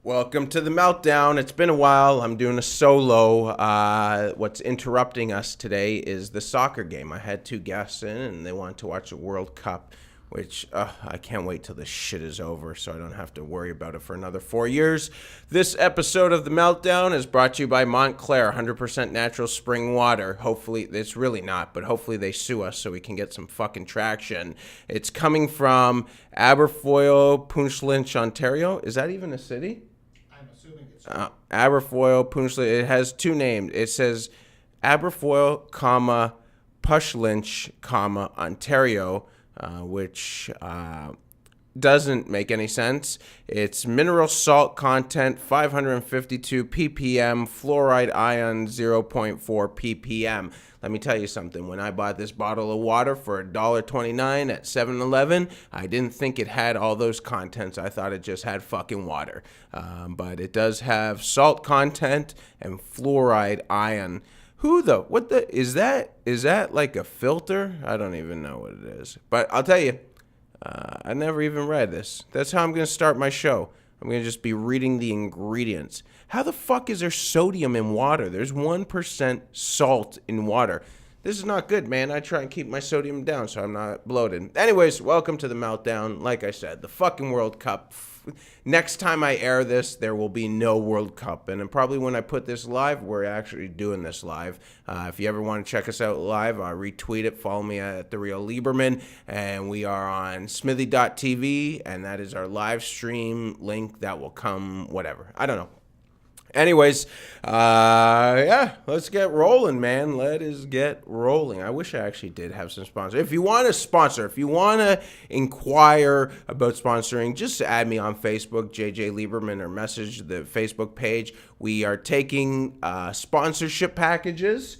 Welcome to the Meltdown. It's been a while. I'm doing a solo. What's interrupting us today is the soccer game. I had two guests in, and they wanted to watch the World Cup, which I can't wait till this shit is over so I don't have to worry about it for another 4 years. This episode of the Meltdown is brought to you by Montclair, 100% natural spring water. Hopefully, it's really not, but hopefully they sue us so we can get some fucking traction. It's coming from Aberfoyle, Punchlinch, Ontario. Is that even a city? Aberfoyle, Punchlinch. It has two names. It says Aberfoyle, Pushlynch, Ontario, which doesn't make any sense. It's mineral salt content, 552 ppm, fluoride ion, 0.4 ppm. Let me tell you something. When I bought this bottle of water for $1.29 at 7-Eleven, I didn't think it had all those contents. I thought it just had fucking water. But it does have salt content and fluoride ion. Is that like a filter? I don't even know what it is. But I'll tell you, I never even read this. That's how I'm going to start my show. I'm going to just be reading the ingredients. How the fuck is there sodium in water? There's 1% salt in water. This is not good, man. I try and keep my sodium down so I'm not bloated. Anyways, welcome to the Meltdown. Like I said, the fucking World Cup. Next time I air this, there will be no World Cup. And then probably when I put this live, we're actually doing this live. If you ever want to check us out live, retweet it. Follow me at The Real Lieberman. And we are on smithy.tv. And that is our live stream link that will come, whatever. I don't know. Anyways, let's get rolling, man. Let us get rolling. I wish I actually did have some sponsors. If you want to sponsor, if you want to inquire about sponsoring, just add me on Facebook, JJ Lieberman, or message the Facebook page. We are taking sponsorship packages.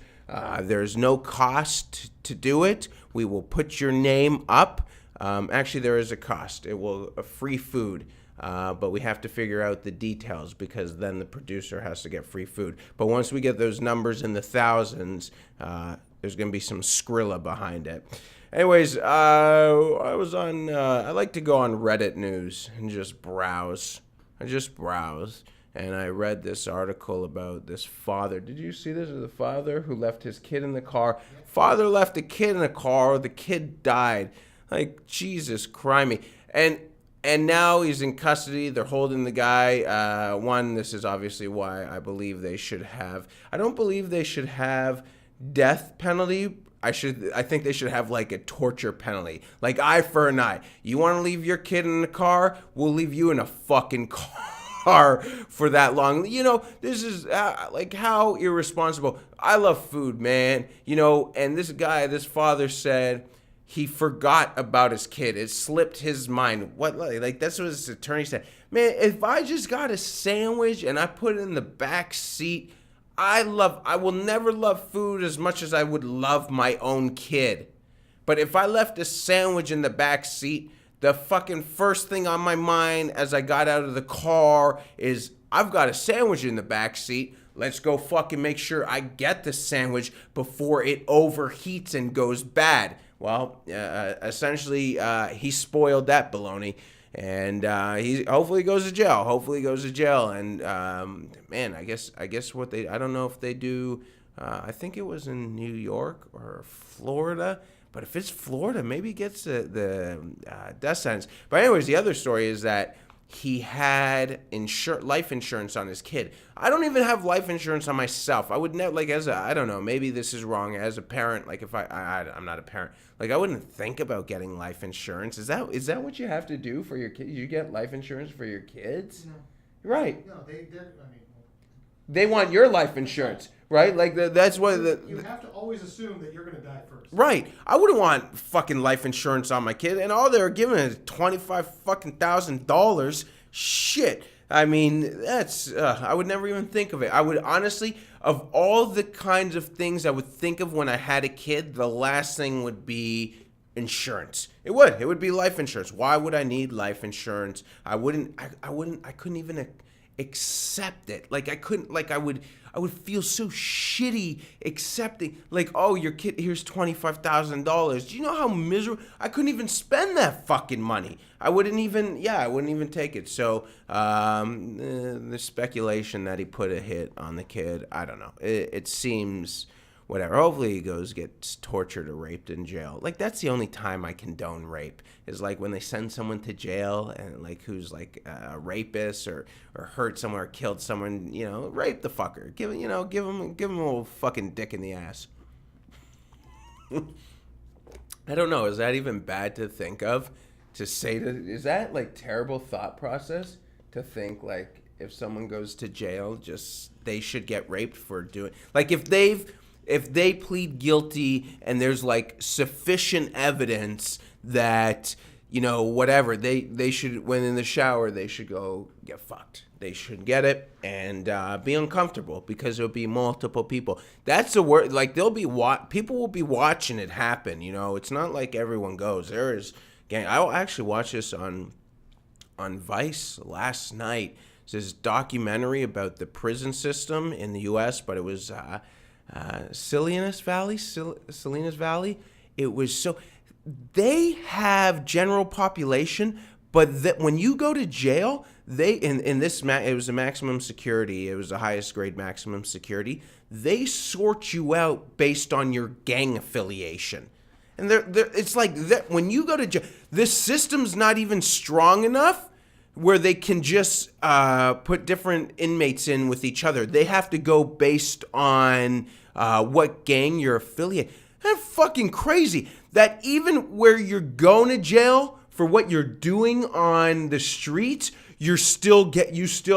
There's no cost to do it. We will put your name up. Actually, there is a cost. It will free food. But we have to figure out the details because then the producer has to get free food. But once we get those numbers in the thousands, there's going to be some Skrilla behind it. Anyways, I like to go on Reddit news and just browse. And I read this article about this father. Did you see this? The father who left his kid in the car. Father left the kid in the car. The kid died. Like, Jesus crimey. And now he's in custody. They're holding the guy. This is obviously why I believe they should have. I don't believe they should have death penalty. I think they should have like a torture penalty, like eye for an eye. You want to leave your kid in the car? We'll leave you in a fucking car for that long. You know, this is like how irresponsible. I love food, man. You know, and this father said he forgot about his kid. It slipped his mind. That's what his attorney said. Man, if I just got a sandwich and I put it in the back seat, I will never love food as much as I would love my own kid. But if I left a sandwich in the back seat, the fucking first thing on my mind as I got out of the car is, I've got a sandwich in the back seat. Let's go fucking make sure I get the sandwich before it overheats and goes bad. Well, essentially, he spoiled that baloney, and he hopefully goes to jail. And man, I guess I don't know if they do. I think it was in New York or Florida. But if it's Florida, maybe he gets the death sentence. But anyways, the other story is that he had life insurance on his kid. I don't even have life insurance on myself. I would never, I don't know, maybe this is wrong. As a parent, like if I'm not a parent, like I wouldn't think about getting life insurance. Is that what you have to do for your kids? You get life insurance for your kids? No. Right. No, they did. They want your life insurance, right? Like that's what you have to always assume that you're going to die first. Right. I wouldn't want fucking life insurance on my kid, and all they're giving is $25,000. Shit. I mean, that's I would never even think of it. I would honestly, of all the kinds of things I would think of when I had a kid, the last thing would be insurance. It would be life insurance. Why would I need life insurance? I couldn't even accept it. Like I couldn't, like I would feel so shitty accepting, like, oh, your kid, here's $25,000. Do you know how miserable? I couldn't even spend that fucking money. I wouldn't even take it. So the speculation that he put a hit on the kid, I don't know. It seems whatever. Hopefully he gets tortured or raped in jail. Like, that's the only time I condone rape, is like when they send someone to jail and like who's like a rapist or hurt someone or killed someone, rape the fucker. Give him a little fucking dick in the ass. I don't know. Is that even bad to think of? To say is that like terrible thought process to think like if someone goes to jail, just they should get raped for doing, like, if they plead guilty and there's like sufficient evidence that, whatever, they should, when in the shower, they should go get fucked. They should get it and be uncomfortable because there'll be multiple people. That's the word. Like, people will be watching it happen. It's not like everyone goes. There is gang. I actually watched this on Vice last night. It's this documentary about the prison system in the U.S., but it was Salinas Valley. It was so, they have general population, but that when you go to jail, it was a maximum security. It was the highest grade maximum security. They sort you out based on your gang affiliation. And it's like that when you go to jail, this system's not even strong enough where they can just put different inmates in with each other. They have to go based on what gang you're affiliated. That's fucking crazy. That even where you're going to jail for what you're doing on the streets, you still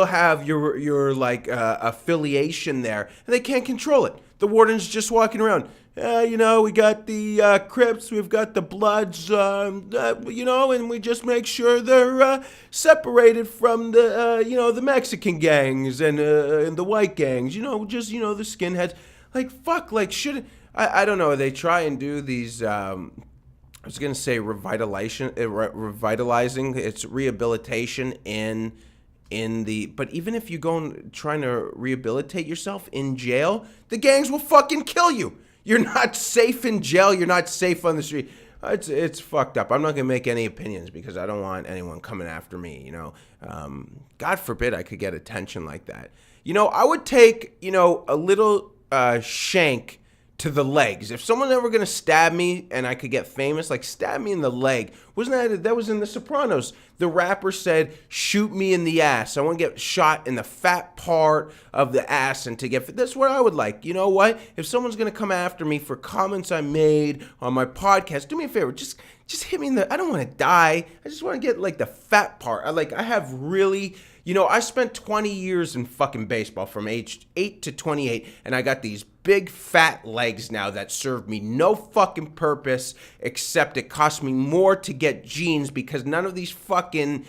have your like affiliation there, and they can't control it. The warden's just walking around. We got the Crips, we've got the Bloods, and we just make sure they're separated from the Mexican gangs and the white gangs, the skinheads. Like, fuck, like, I don't know, they try and do these, I was going to say revitalizing, it's rehabilitation but even if you go trying to rehabilitate yourself in jail, the gangs will fucking kill you. You're not safe in jail. You're not safe on the street. It's fucked up. I'm not going to make any opinions because I don't want anyone coming after me, God forbid I could get attention like that. I would take, a little shank to the legs. If someone's ever going to stab me and I could get famous, like, stab me in the leg. That was in The Sopranos. The rapper said, shoot me in the ass. I want to get shot in the fat part of the ass and to get, that's what I would like. You know what? If someone's going to come after me for comments I made on my podcast, do me a favor. Just hit me in the, I don't want to die. I just want to get like the fat part. I have really, I spent 20 years in fucking baseball from age 8 to 28, and I got these big fat legs now that serve me no fucking purpose except it cost me more to get jeans because none of these fucking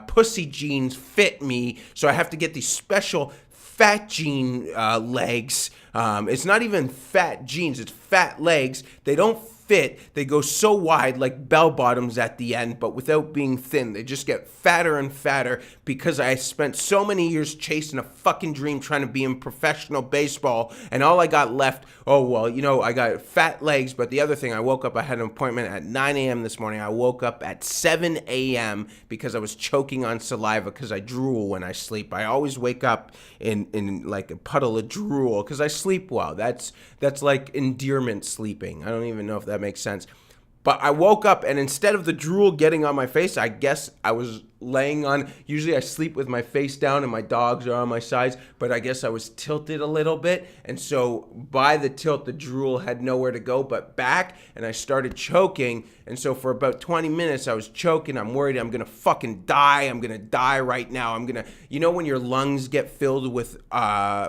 pussy jeans fit me, so I have to get these special fat jean legs. It's not even fat jeans, it's fat legs. They don't fit. They go so wide like bell bottoms at the end, but without being thin. They just get fatter and fatter because I spent so many years chasing a fucking dream trying to be in professional baseball, and all I got left, I got fat legs. But the other thing, I woke up, I had an appointment at 9 a.m. this morning. I woke up at 7 a.m. because I was choking on saliva because I drool when I sleep. I always wake up in like a puddle of drool because I sleep well. That's like endearment sleeping. I don't even know if that makes sense. But I woke up, and instead of the drool getting on my face, I guess I was laying on, usually I sleep with my face down and my dogs are on my sides, but I guess I was tilted a little bit, and so by the tilt, the drool had nowhere to go but back, and I started choking, and so for about 20 minutes, I was choking. I'm worried I'm gonna fucking die. I'm gonna die right now. When your lungs get filled with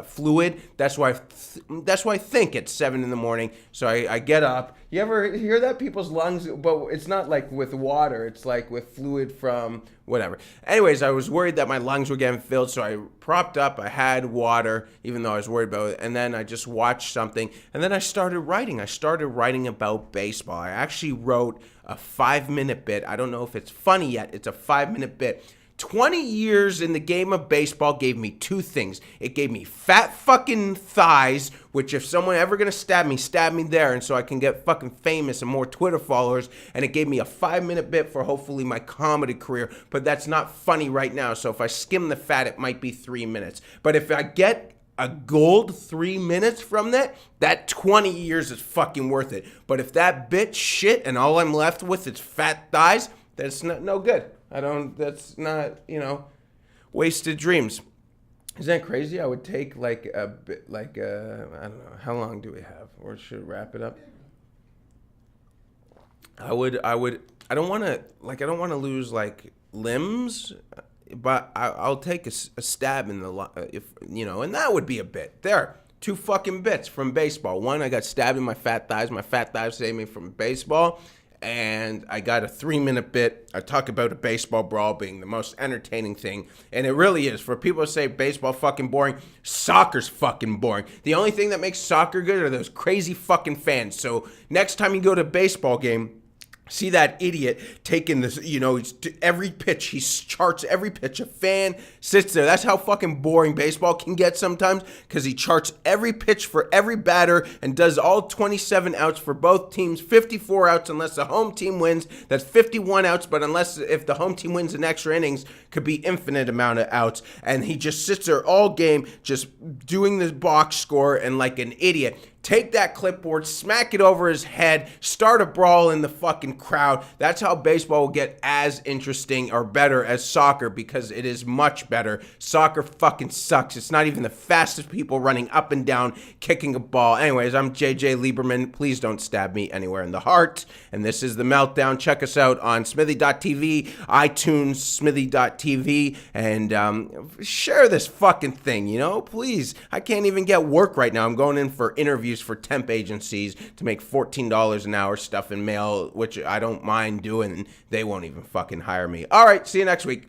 fluid, that's why I think it's 7 in the morning, so I get up. You ever hear that? People's lungs, but it's not like with water, it's like with fluid from whatever. Anyways, I was worried that my lungs were getting filled, so I propped up. I had water, even though I was worried about it, and then I just watched something, and then I started writing. I started writing about baseball. I actually wrote a 5-minute bit. I don't know if it's funny yet. It's a 5-minute bit 20 years in the game of baseball gave me two things. It gave me fat fucking thighs, which if someone ever gonna stab me there, and so I can get fucking famous and more Twitter followers. And it gave me a 5-minute bit for hopefully my comedy career, but that's not funny right now. So if I skim the fat, it might be 3 minutes. But if I get a gold 3 minutes from that 20 years is fucking worth it. But if that bitch shit and all I'm left with is fat thighs, that's no good. That's not, wasted dreams. Isn't that crazy? I would take I don't know, how long do we have? Or should we wrap it up? I don't want to lose limbs, but I'll take a stab in and that would be a bit. There, 2 fucking bits from baseball. One, I got stabbed in my fat thighs. My fat thighs saved me from baseball. And I got a 3-minute bit. I talk about a baseball brawl being the most entertaining thing. And it really is. For people to say baseball fucking boring, soccer's fucking boring. The only thing that makes soccer good are those crazy fucking fans. So next time you go to a baseball game, see that idiot taking this, every pitch. He charts every pitch. A fan sits there. That's how fucking boring baseball can get sometimes, because he charts every pitch for every batter and does all 27 outs for both teams, 54 outs unless the home team wins. That's 51 outs, but if the home team wins in extra innings, could be infinite amount of outs. And he just sits there all game just doing this box score and like an idiot. Take that clipboard, smack it over his head, start a brawl in the fucking crowd. That's how baseball will get as interesting or better as soccer, because it is much better. Soccer fucking sucks. It's not even the fastest people running up and down, kicking a ball. Anyways, I'm JJ Lieberman. Please don't stab me anywhere in the heart. And this is The Meltdown. Check us out on smithy.tv, iTunes, smithy.tv, and share this fucking thing, please. I can't even get work right now. I'm going in for interviews for temp agencies to make $14 an hour stuff in mail, which I don't mind doing, and they won't even fucking hire me. All right, see you next week.